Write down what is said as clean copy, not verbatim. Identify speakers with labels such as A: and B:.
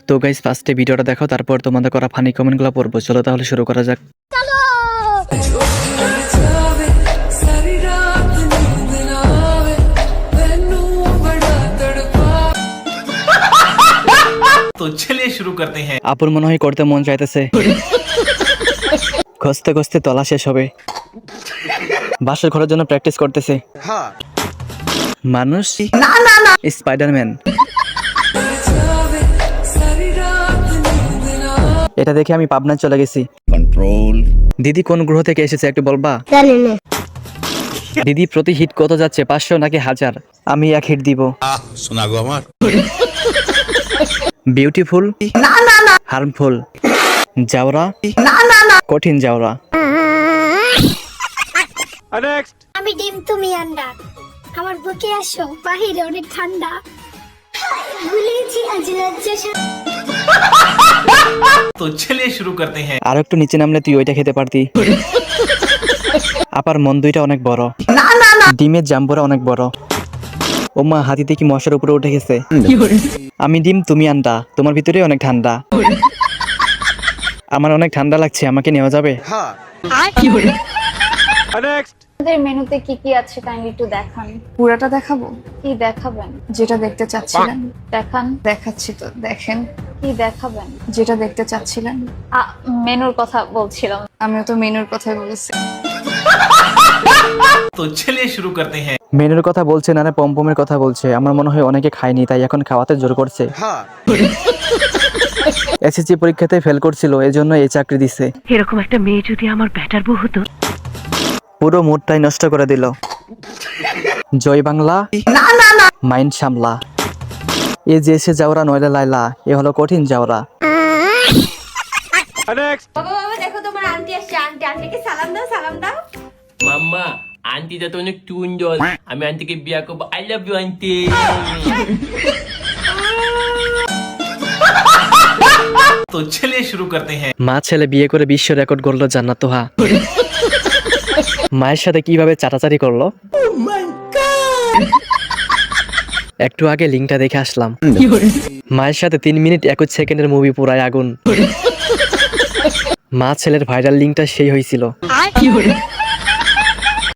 A: তো গাইস ফার্স্টে ভিডিওটা দেখো, তারপর তোমাদের করা ফানি কমেন্টগুলো পড়বো। চলো তাহলে শুরু করা যাক।
B: तो चलिए शुरू करते हैं।
A: আপুর মনে হয় করতে মন চাইতেছে, খুঁজতে খুঁজতে তলা শেষ হবে। বাসর ঘরের জন্য প্র্যাকটিস করতেছে। মানুষ স্পাইডারম্যান। এটা দেখে আমি পাবনায় চলে গেছি।
C: कंट्रोल।
A: দিদি কোন গ্রহ থেকে এসেছে একটু বলবা? দিদি প্রতি হিট কত যাচ্ছে, 500 নাকি 1000? আমি 1 হিট দিব।
C: सुना गो हमार।
A: বিউটিফুল হার্মফুল জাওরা কঠিন জাওরা।
D: আমি ডিম তুমি আন্ডা, আমার বুকে আসো, বাহিরে অনেক ঠান্ডা। ভুলেছি আজ লজ্জা।
B: तो चलिए शुरू करते हैं।
A: আর একটু নিচে নামলে তুই ওইটা খেতে পারতি। আপার মন দুইটা অনেক বড়, ডিমের জাম্বুরা অনেক বড়। ও মা, হাতিতে কি মশার উপরে উঠে গেছে? আমি ডিম তুমি আন্ডা, তোমার ভিতরে অনেক ঠান্ডা। আমার অনেক ঠান্ডা লাগছে, আমাকে নেওয়া যাবে?
E: আমাদের মেনুতে কি কি আছে কাইন্ডলি একটু দেখান।
F: পুরাটা দেখাবো?
E: কি দেখাবেন?
F: যেটা দেখতে চাচ্ছিলেন
E: দেখান।
F: দেখাচ্ছি তো, দেখেন।
E: কি দেখাবেন?
F: যেটা দেখতে চাচ্ছিলেন।
E: মেনুর কথা বলছিলাম।
F: আমিও তো মেনুর কথাই বলেছি।
B: तो चलिए शुरू करते हैं।
A: মেনুর কথা বলছে না, পমপমের কথা বলছে। আমার মনে হয় অনেকে খায়নি, তাই এখন খাওয়াতে জোর করছে। এসএসসি পরীক্ষাতে ফেল করছিল, এজন্য এই চাকরি দিছে।
G: এরকম একটা মেয়ে যদি আমার ব্যাটার বউ হতো।
A: পুরো মুডটাই নষ্ট করে দিল। জয় বাংলা, মাইন্ড সামলা। এ যে এসে যাওরা নয়লা লাইলা, এ হলো কঠিন যাওরা।
H: বাবা দেখো তোমার আন্টি আসছে, আন্টিকে সালাম দাও, সালাম দাও।
I: মাম্মা, আন্টিটা তো অনেক সুন্দর, আমি আন্টিকে বিয়ে করবো। I love you aunty.
B: तो चलिए शुरू करते हैं।
A: মা ছেলে বিয়ে করে বিশ্ব রেকর্ড করলো জান্নাত তোহা। মায়ের সাথে কিভাবে চাটাচাটি করলো। একটু আগে লিঙ্কটা দেখে আসলাম। মায়ের সাথে 3 মিনিট 21 সেকেন্ডের মুভি পুরাই আগুন। মা ছেলের ভাইরাল লিঙ্কটা সেই হয়েছিল।